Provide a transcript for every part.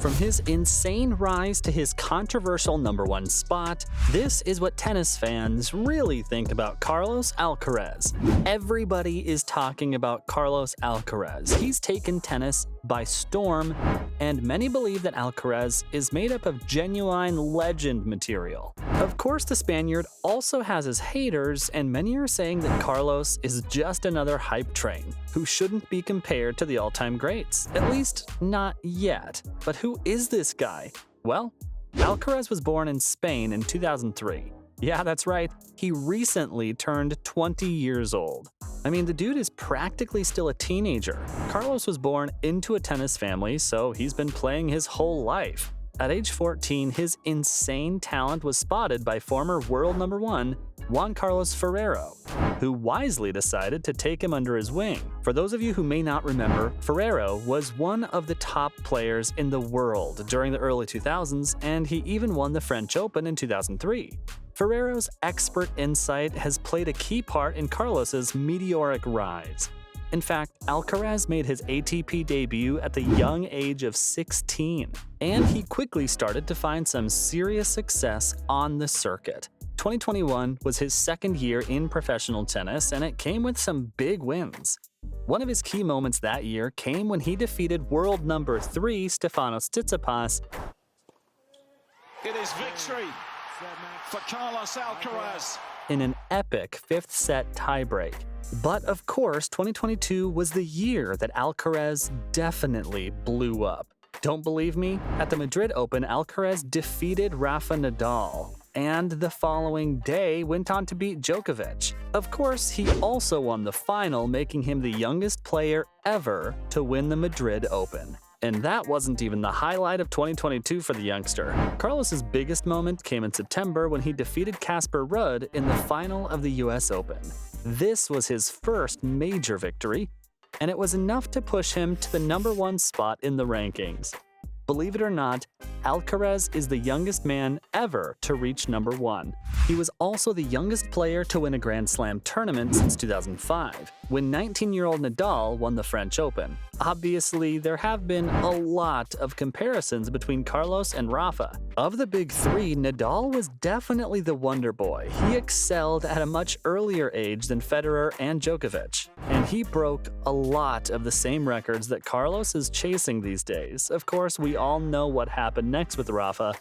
From his insane rise to his controversial #1 spot, this is what tennis fans really think about Carlos Alcaraz. Everybody is talking about Carlos Alcaraz. He's taken tennis by storm, and many believe that Alcaraz is made up of genuine legend material. Of course, the Spaniard also has his haters, and many are saying that Carlos is just another hype train who shouldn't be compared to the all-time greats. At least, not yet. But who is this guy? Well, Alcaraz was born in Spain in 2003. Yeah, that's right, he recently turned 20 years old. I mean, the dude is practically still a teenager. Carlos was born into a tennis family, so he's been playing his whole life. At age 14, his insane talent was spotted by former world #1 Juan Carlos Ferrero, who wisely decided to take him under his wing. For those of you who may not remember, Ferrero was one of the top players in the world during the early 2000s, and he even won the French Open in 2003. Ferrero's expert insight has played a key part in Carlos's meteoric rise. In fact, Alcaraz made his ATP debut at the young age of 16, and he quickly started to find some serious success on the circuit. 2021 was his second year in professional tennis, and it came with some big wins. One of his key moments that year came when he defeated world #3 Stefanos Tsitsipas. It is victory for Carlos Alcaraz In an epic fifth-set tiebreak. But of course, 2022 was the year that Alcaraz definitely blew up. Don't believe me? At the Madrid Open, Alcaraz defeated Rafa Nadal, and the following day went on to beat Djokovic. Of course, he also won the final, making him the youngest player ever to win the Madrid Open. And that wasn't even the highlight of 2022 for the youngster. Carlos's biggest moment came in September when he defeated Casper Ruud in the final of the US Open. This was his first major victory, and it was enough to push him to the #1 spot in the rankings. Believe it or not, Alcaraz is the youngest man ever to reach #1. He was also the youngest player to win a Grand Slam tournament since 2005, when 19-year-old Nadal won the French Open. Obviously, there have been a lot of comparisons between Carlos and Rafa. Of the big three, Nadal was definitely the wonder boy. He excelled at a much earlier age than Federer and Djokovic, and he broke a lot of the same records that Carlos is chasing these days. Of course, we all know what happened next with Rafa.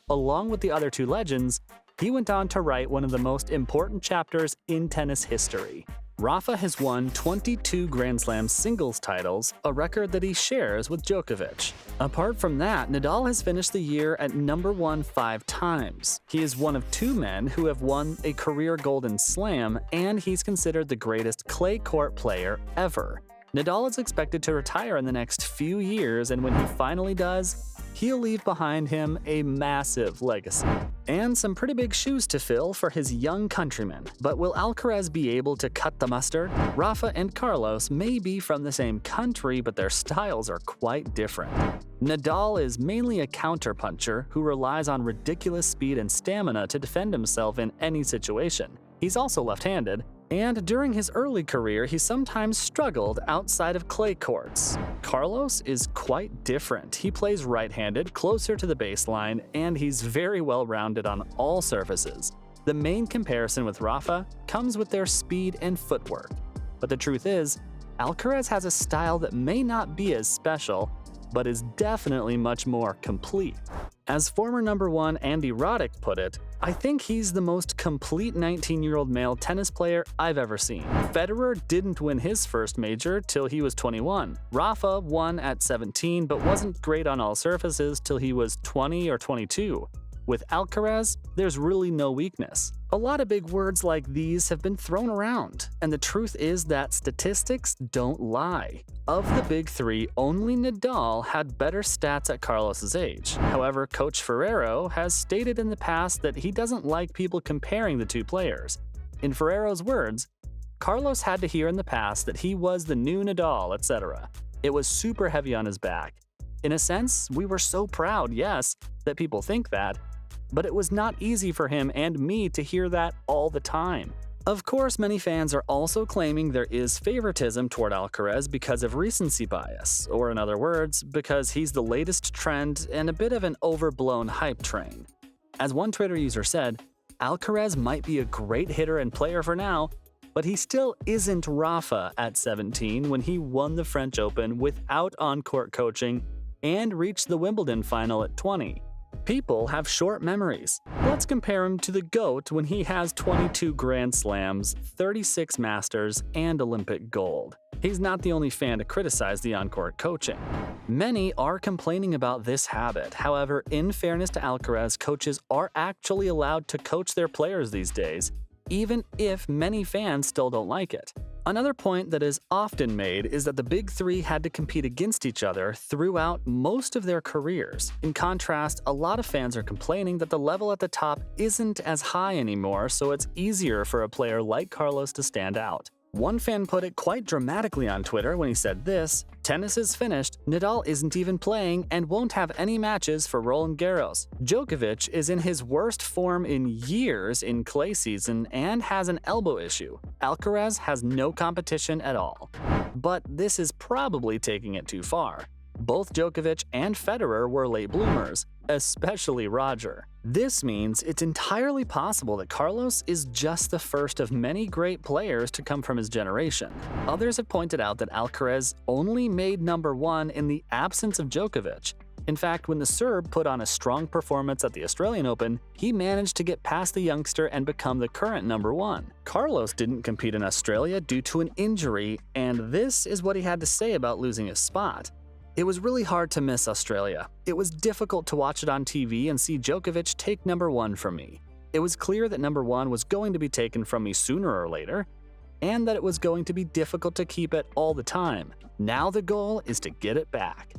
Along with the other two legends, he went on to write one of the most important chapters in tennis history. Rafa has won 22 Grand Slam singles titles, a record that he shares with Djokovic. Apart from that, Nadal has finished the year at #1 5 times. He is one of two men who have won a career Golden Slam, and he's considered the greatest clay court player ever. Nadal is expected to retire in the next few years, and when he finally does, he'll leave behind him a massive legacy. And some pretty big shoes to fill for his young countrymen. But will Alcaraz be able to cut the mustard? Rafa and Carlos may be from the same country, but their styles are quite different. Nadal is mainly a counterpuncher who relies on ridiculous speed and stamina to defend himself in any situation. He's also left-handed, and during his early career, he sometimes struggled outside of clay courts. Carlos is quite different. He plays right-handed, closer to the baseline, and he's very well-rounded on all surfaces. The main comparison with Rafa comes with their speed and footwork. But the truth is, Alcaraz has a style that may not be as special, but is definitely much more complete. As former #1 Andy Roddick put it, I think he's the most complete 19-year-old male tennis player I've ever seen. Federer didn't win his first major till he was 21. Rafa won at 17 but wasn't great on all surfaces till he was 20 or 22. With Alcaraz, there's really no weakness. A lot of big words like these have been thrown around, and the truth is that statistics don't lie. Of the big three, only Nadal had better stats at Carlos's age. However, Coach Ferrero has stated in the past that he doesn't like people comparing the two players. In Ferrero's words, Carlos had to hear in the past that he was the new Nadal, etc. It was super heavy on his back. In a sense, we were so proud, yes, that people think that, but it was not easy for him and me to hear that all the time. Of course, many fans are also claiming there is favoritism toward Alcaraz because of recency bias, or in other words, because he's the latest trend and a bit of an overblown hype train. As one Twitter user said, Alcaraz might be a great hitter and player for now, but he still isn't Rafa at 17 when he won the French Open without on-court coaching and reached the Wimbledon final at 20. People have short memories. Let's compare him to the GOAT when he has 22 Grand Slams, 36 Masters, and Olympic gold. He's not the only fan to criticize the on-court coaching. Many are complaining about this habit. However, in fairness to Alcaraz, coaches are actually allowed to coach their players these days, even if many fans still don't like it. Another point that is often made is that the big three had to compete against each other throughout most of their careers. In contrast, a lot of fans are complaining that the level at the top isn't as high anymore, so it's easier for a player like Carlos to stand out. One fan put it quite dramatically on Twitter when he said this: "Tennis is finished, Nadal isn't even playing and won't have any matches for Roland Garros. Djokovic is in his worst form in years in clay season and has an elbow issue. Alcaraz has no competition at all." But this is probably taking it too far. Both Djokovic and Federer were late bloomers, especially Roger. This means it's entirely possible that Carlos is just the first of many great players to come from his generation. Others have pointed out that Alcaraz only made number one in the absence of Djokovic. In fact, when the Serb put on a strong performance at the Australian Open, he managed to get past the youngster and become the current number one. Carlos didn't compete in Australia due to an injury, and this is what he had to say about losing his spot. "It was really hard to miss Australia. It was difficult to watch it on TV and see Djokovic take number one from me. It was clear that number one was going to be taken from me sooner or later, and that it was going to be difficult to keep it all the time. Now the goal is to get it back."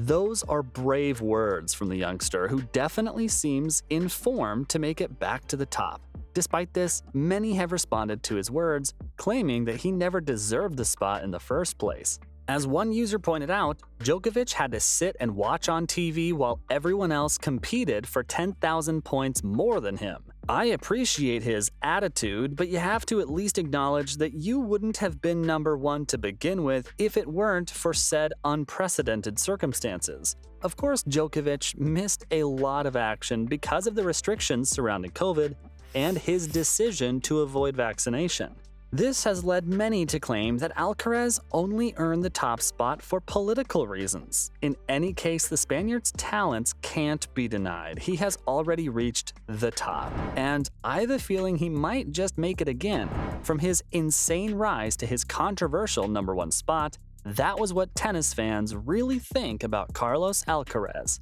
Those are brave words from the youngster, who definitely seems in form to make it back to the top. Despite this, many have responded to his words, claiming that he never deserved the spot in the first place. As one user pointed out, Djokovic had to sit and watch on TV while everyone else competed for 10,000 points more than him. I appreciate his attitude, but you have to at least acknowledge that you wouldn't have been number one to begin with if it weren't for said unprecedented circumstances. Of course, Djokovic missed a lot of action because of the restrictions surrounding COVID and his decision to avoid vaccination. This has led many to claim that Alcaraz only earned the top spot for political reasons. In any case, the Spaniard's talents can't be denied. He has already reached the top, and I have a feeling he might just make it again. From his insane rise to his controversial number one spot, that was what tennis fans really think about Carlos Alcaraz.